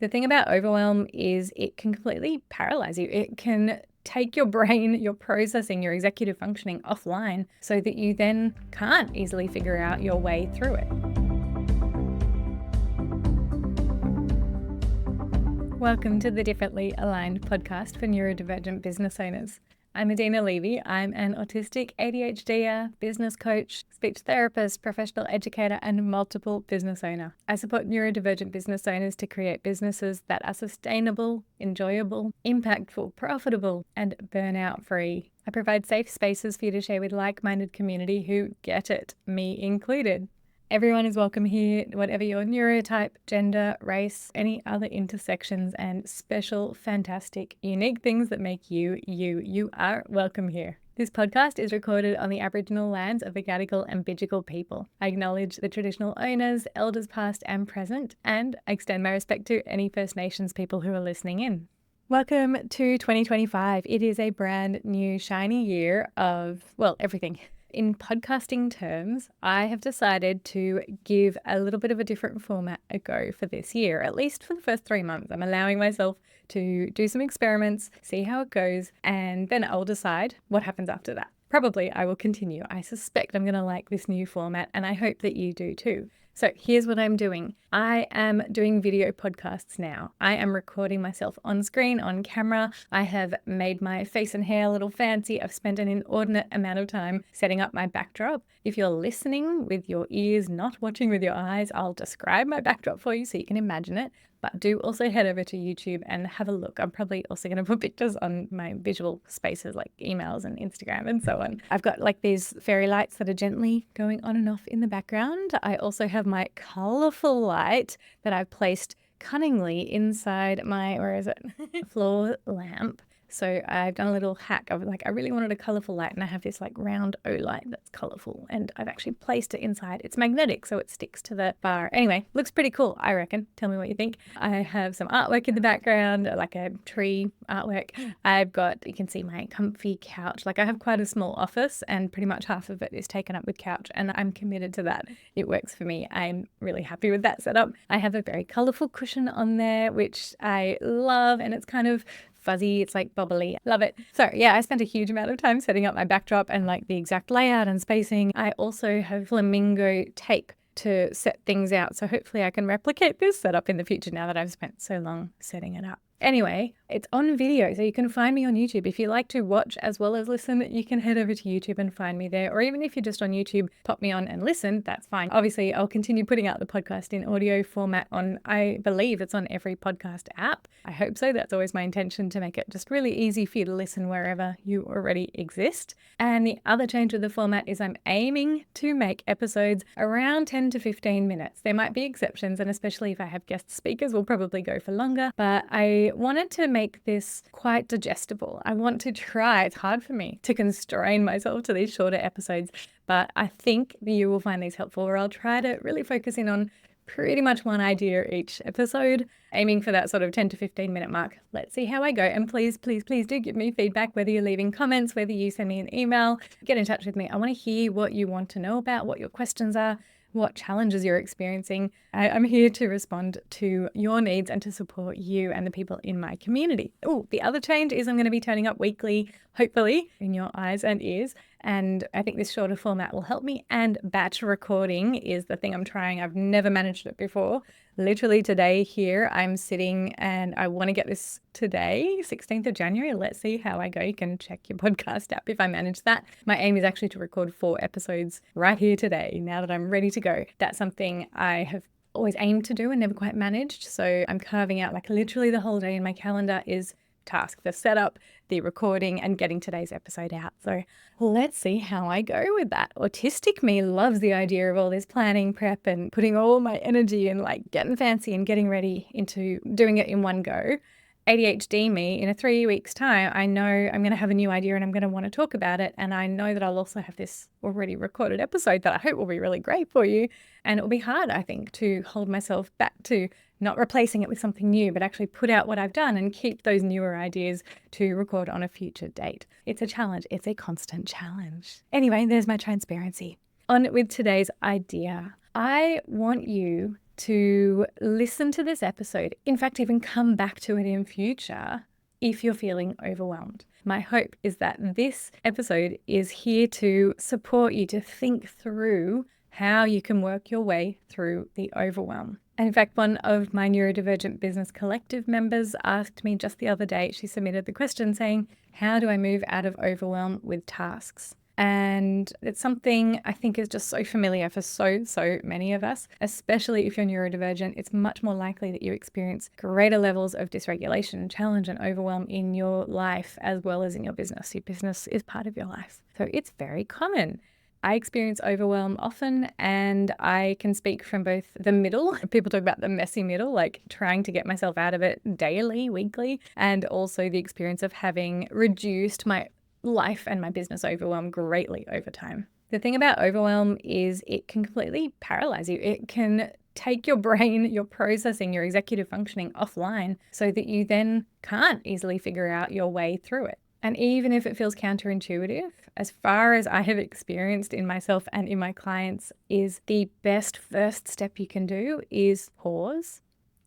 The thing about overwhelm is it can completely paralyze you. It can take your brain, your processing, your executive functioning offline so that you then can't easily figure out your way through it. Welcome to the Differently Aligned podcast for neurodivergent business owners. I'm Adina Levy. I'm an autistic ADHDer, business coach, speech therapist, professional educator, and multiple business owner. I support neurodivergent business owners to create businesses that are sustainable, enjoyable, impactful, profitable, and burnout free. I provide safe spaces for you to share with like-minded community who get it, me included. Everyone is welcome here, whatever your neurotype, gender, race, any other intersections, and special, fantastic, unique things that make you, you are welcome here. This podcast is recorded on the Aboriginal lands of the Gadigal and Bidjigal people. I acknowledge the traditional owners, elders past and present, and I extend my respect to any First Nations people who are listening in. Welcome to 2025. It is a brand new, shiny year of, well, everything. In podcasting terms, I have decided to give a little bit of a different format a go for this year, at least for the first 3 months. I'm allowing myself to do some experiments, see how it goes, and then I'll decide what happens after that. Probably I will continue. I suspect I'm going to like this new format, and I hope that you do too. So here's what I'm doing. I am doing video podcasts now. I am recording myself on screen, on camera. I have made my face and hair a little fancy. I've spent an inordinate amount of time setting up my backdrop. If you're listening with your ears, not watching with your eyes, I'll describe my backdrop for you so you can imagine it. But do also head over to YouTube and have a look. I'm probably also going to put pictures on my visual spaces like emails and Instagram and so on. I've got like these fairy lights that are gently going on and off in the background. I also have my colorful light that I've placed cunningly inside my, floor lamp. So I've done a little hack of I really wanted a colorful light, and I have this round O light that's colorful, and I've actually placed it inside. It's magnetic, so it sticks to the bar. Anyway, looks pretty cool, I reckon. Tell me what you think. I have some artwork in the background, like a tree artwork. I've got, you can see my comfy couch. I have quite a small office, and pretty much half of it is taken up with couch, and I'm committed to that. It works for me. I'm really happy with that setup. I have a very colorful cushion on there, which I love, and it's kind of fuzzy, it's bubbly. Love it. So yeah, I spent a huge amount of time setting up my backdrop and the exact layout and spacing. I also have flamingo tape to set things out. So hopefully I can replicate this setup in the future now that I've spent so long setting it up. Anyway, it's on video, so you can find me on YouTube. If you like to watch as well as listen, you can head over to YouTube and find me there. Or even if you're just on YouTube, pop me on and listen, that's fine. Obviously, I'll continue putting out the podcast in audio format on, I believe it's on every podcast app. I hope so. That's always my intention, to make it just really easy for you to listen wherever you already exist. And the other change of the format is I'm aiming to make episodes around 10 to 15 minutes. There might be exceptions, and especially if I have guest speakers, we'll probably go for longer. But I wanted to make this quite digestible. I want to try, it's hard for me to constrain myself to these shorter episodes, but I think that you will find these helpful, where I'll try to really focus in on pretty much one idea each episode, aiming for that sort of 10 to 15 minute mark. Let's see how I go. And please, please, please do give me feedback, whether you're leaving comments, whether you send me an email, get in touch with me. I want to hear what you want to know about, what your questions are, what challenges you're experiencing. I'm here to respond to your needs and to support you and the people in my community. Oh, the other change is I'm going to be turning up weekly, hopefully, in your eyes and ears. And I think this shorter format will help me. And batch recording is the thing I'm trying. I've never managed it before. Literally today here, I'm sitting and I want to get this today, 16th of January. Let's see how I go. You can check your podcast app if I manage that. My aim is actually to record 4 episodes right here today, now that I'm ready to go. That's something I have always aimed to do and never quite managed. So I'm carving out literally the whole day in my calendar is task, the setup, the recording, and getting today's episode out. So let's see how I go with that. Autistic me loves the idea of all this planning, prep, and putting all my energy and getting fancy and getting ready into doing it in one go. ADHD me, in a 3 weeks time, I know I'm going to have a new idea and I'm going to want to talk about it. And I know that I'll also have this already recorded episode that I hope will be really great for you. And it will be hard, I think, to hold myself back to not replacing it with something new, but actually put out what I've done and keep those newer ideas to record on a future date. It's a challenge. It's a constant challenge. Anyway, there's my transparency. On with today's idea. I want you to listen to this episode. In fact, even come back to it in future if you're feeling overwhelmed. My hope is that this episode is here to support you to think through how you can work your way through the overwhelm. And in fact, one of my Neurodivergent Business Collective members asked me just the other day, she submitted the question saying, how do I move out of overwhelm with tasks? And it's something I think is just so familiar for so many of us, especially if you're neurodivergent. It's much more likely that you experience greater levels of dysregulation, challenge, and overwhelm in your life as well as in your business. Your business is part of your life. So it's very common. I experience overwhelm often, and I can speak from both the middle. People talk about the messy middle, like trying to get myself out of it daily, weekly, and also the experience of having reduced my life and my business overwhelm greatly over time. The thing about overwhelm is it can completely paralyze you. It can take your brain, your processing, your executive functioning offline so that you then can't easily figure out your way through it. And even if it feels counterintuitive, as far as I have experienced in myself and in my clients, is the best first step you can do is pause.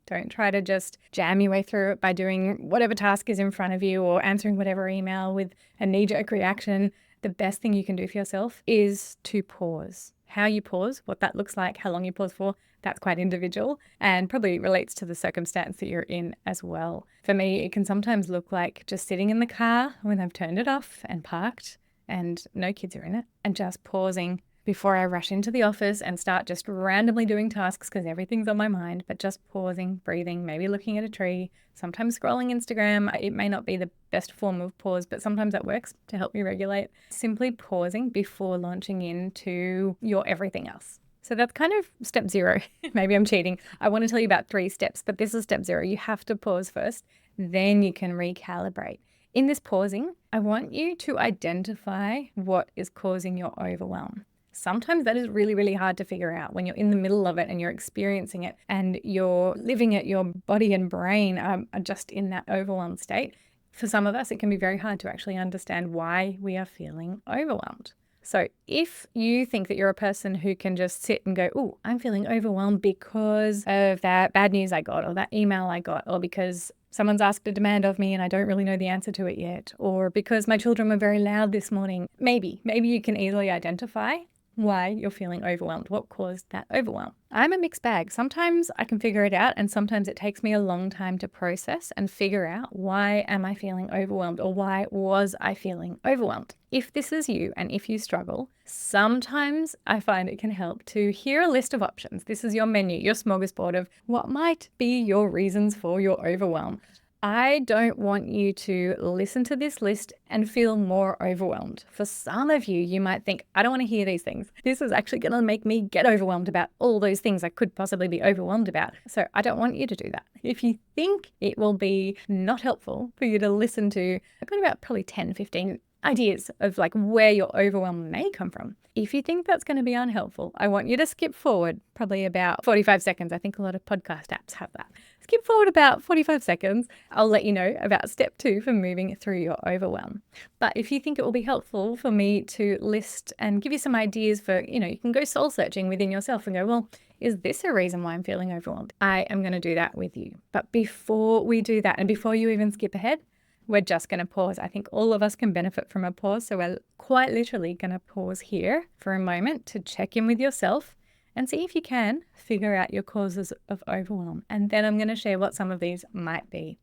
Don't try to just jam your way through it by doing whatever task is in front of you or answering whatever email with a knee-jerk reaction. The best thing you can do for yourself is to pause. How you pause, what that looks like, how long you pause for, that's quite individual and probably relates to the circumstance that you're in as well. For me, it can sometimes look like just sitting in the car when I've turned it off and parked and no kids are in it, and just pausing before I rush into the office and start just randomly doing tasks because everything's on my mind, but just pausing, breathing, maybe looking at a tree, sometimes scrolling Instagram. It may not be the best form of pause, but sometimes that works to help me regulate. Simply pausing before launching into your everything else. So that's kind of step 0. Maybe I'm cheating. I want to tell you about 3 steps, but this is step 0. You have to pause first, then you can recalibrate. In this pausing, I want you to identify what is causing your overwhelm. Sometimes that is really hard to figure out when you're in the middle of it and you're experiencing it and you're living it, your body and brain are just in that overwhelmed state. For some of us, it can be very hard to actually understand why we are feeling overwhelmed. So if you think that you're a person who can just sit and go, oh, I'm feeling overwhelmed because of that bad news I got or that email I got, or because someone's asked a demand of me and I don't really know the answer to it yet, or because my children were very loud this morning, maybe you can easily identify why you're feeling overwhelmed, what caused that overwhelm. I'm a mixed bag. Sometimes I can figure it out and sometimes it takes me a long time to process and figure out why am I feeling overwhelmed or why was I feeling overwhelmed. If this is you and if you struggle, sometimes I find it can help to hear a list of options. This is your menu, your smorgasbord of what might be your reasons for your overwhelm. I don't want you to listen to this list and feel more overwhelmed. For some of you, you might think, I don't want to hear these things. This is actually going to make me get overwhelmed about all those things I could possibly be overwhelmed about. So I don't want you to do that. If you think it will be not helpful for you to listen to, I've got about probably 10, 15 ideas of like where your overwhelm may come from. If you think that's going to be unhelpful, I want you to skip forward probably about 45 seconds. I think a lot of podcast apps have that. Skip forward about 45 seconds. I'll let you know about step 2 for moving through your overwhelm. But if you think it will be helpful for me to list and give you some ideas for, you can go soul searching within yourself and go, well, is this a reason why I'm feeling overwhelmed? I am going to do that with you. But before we do that and before you even skip ahead, we're just going to pause. I think all of us can benefit from a pause. So we're quite literally going to pause here for a moment to check in with yourself and see if you can figure out your causes of overwhelm. And then I'm going to share what some of these might be.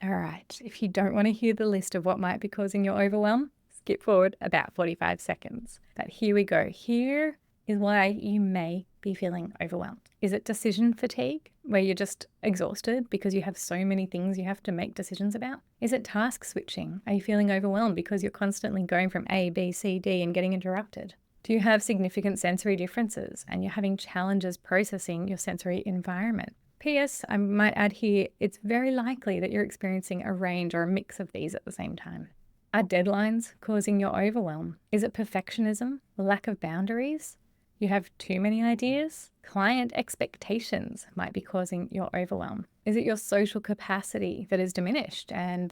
All right. If you don't want to hear the list of what might be causing your overwhelm, skip forward about 45 seconds. But here we go. Here is why you may be feeling overwhelmed. Is it decision fatigue, where you're just exhausted because you have so many things you have to make decisions about? Is it task switching? Are you feeling overwhelmed because you're constantly going from A, B, C, D and getting interrupted? Do you have significant sensory differences and you're having challenges processing your sensory environment? P.S. I might add here, it's very likely that you're experiencing a range or a mix of these at the same time. Are deadlines causing your overwhelm? Is it perfectionism, lack of boundaries? You have too many ideas? Client expectations might be causing your overwhelm. Is it your social capacity that is diminished and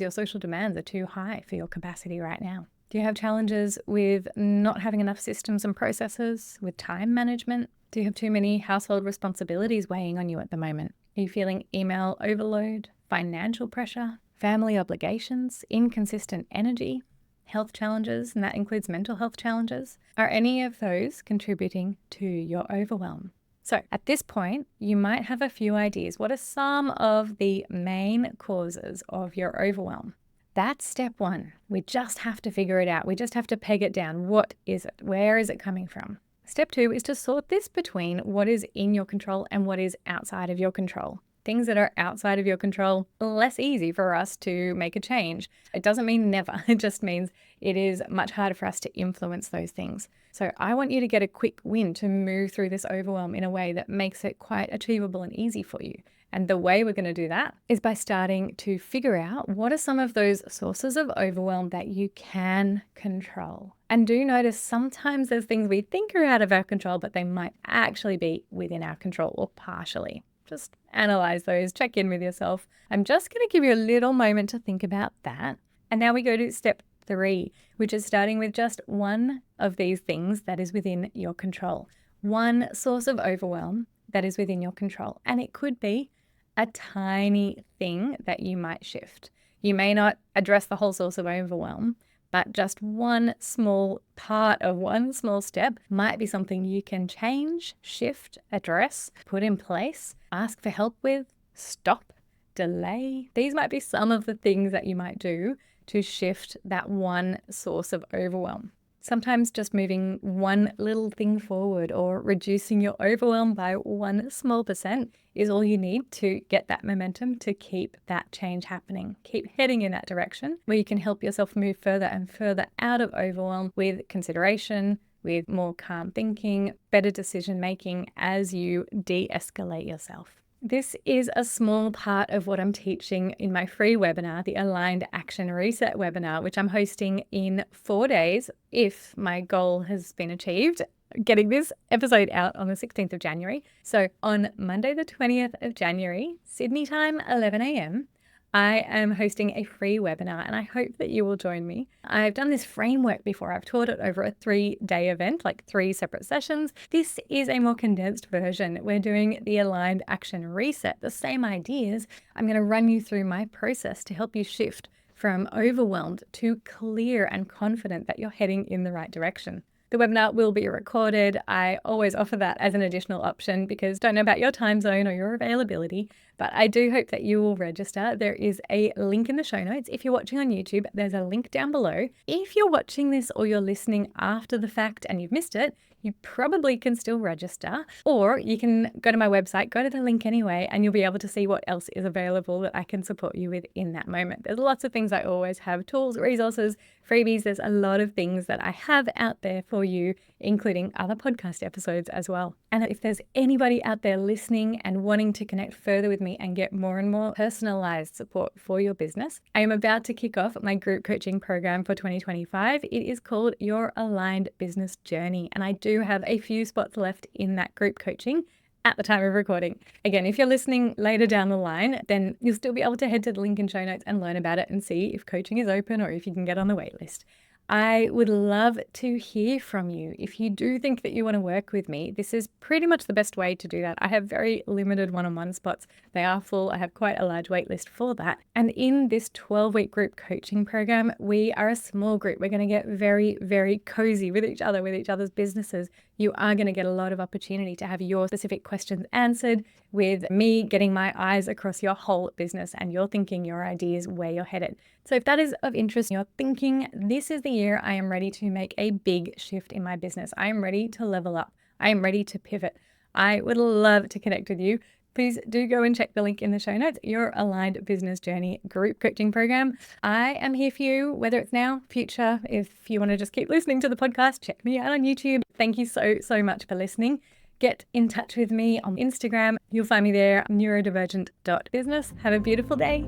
your social demands are too high for your capacity right now? Do you have challenges with not having enough systems and processes, with time management? Do you have too many household responsibilities weighing on you at the moment? Are you feeling email overload, financial pressure, family obligations, inconsistent energy, health challenges, and that includes mental health challenges? Are any of those contributing to your overwhelm? So at this point, you might have a few ideas. What are some of the main causes of your overwhelm? That's step one. We just have to figure it out. We just have to peg it down. What is it? Where is it coming from? Step two is to sort this between what is in your control and what is outside of your control. Things that are outside of your control, less easy for us to make a change. It doesn't mean never. It just means it is much harder for us to influence those things. So I want you to get a quick win to move through this overwhelm in a way that makes it quite achievable and easy for you. And the way we're going to do that is by starting to figure out what are some of those sources of overwhelm that you can control. And do notice sometimes there's things we think are out of our control, but they might actually be within our control or partially. Just analyze those, check in with yourself. I'm just going to give you a little moment to think about that. And now we go to step 3, which is starting with just one of these things that is within your control. One source of overwhelm that is within your control. And it could be a tiny thing that you might shift. You may not address the whole source of overwhelm, but just one small part of one small step might be something you can change, shift, address, put in place, ask for help with, stop, delay. These might be some of the things that you might do to shift that one source of overwhelm. Sometimes just moving one little thing forward or reducing your overwhelm by 1 small percent is all you need to get that momentum to keep that change happening. Keep heading in that direction where you can help yourself move further and further out of overwhelm with consideration, with more calm thinking, better decision making as you de-escalate yourself. This is a small part of what I'm teaching in my free webinar, the Aligned Action Reset webinar, which I'm hosting in 4 days if my goal has been achieved, getting this episode out on the 16th of January. So on Monday, the 20th of January, Sydney time, 11 a.m., I am hosting a free webinar and I hope that you will join me. I've done this framework before. I've taught it over a 3-day event, like 3 separate sessions. This is a more condensed version. We're doing the Aligned Action Reset, the same ideas. I'm going to run you through my process to help you shift from overwhelmed to clear and confident that you're heading in the right direction. The webinar will be recorded. I always offer that as an additional option because don't know about your time zone or your availability, but I do hope that you will register. There is a link in the show notes. If you're watching on YouTube, there's a link down below. If you're watching this or you're listening after the fact and you've missed it, you probably can still register, or you can go to my website, go to the link anyway, and you'll be able to see what else is available that I can support you with in that moment. There's lots of things I always have, tools, resources, freebies. There's a lot of things that I have out there for you, including other podcast episodes as well. And if there's anybody out there listening and wanting to connect further with me and get more and more personalized support for your business, I am about to kick off my group coaching program for 2025. It is called Your Aligned Business Journey. And I do have a few spots left in that group coaching at the time of recording. Again, if you're listening later down the line, then you'll still be able to head to the link in show notes and learn about it and see if coaching is open or if you can get on the wait list. I would love to hear from you. If you do think that you want to work with me, this is pretty much the best way to do that. I have very limited one-on-one spots. They are full. I have quite a large wait list for that. And in this 12-week group coaching program, we are a small group. We're going to get very, very cozy with each other, with each other's businesses. You are going to get a lot of opportunity to have your specific questions answered, with me getting my eyes across your whole business and your thinking, your ideas, where you're headed. So if that is of interest, you're thinking, this is the year I am ready to make a big shift in my business. I am ready to level up. I am ready to pivot. I would love to connect with you. Please do go and check the link in the show notes, Your Aligned Business Journey group coaching program. I am here for you, whether it's now, future. If you want to just keep listening to the podcast, check me out on YouTube. Thank you so much for listening. Get in touch with me on Instagram. You'll find me there, neurodivergent.business. Have a beautiful day.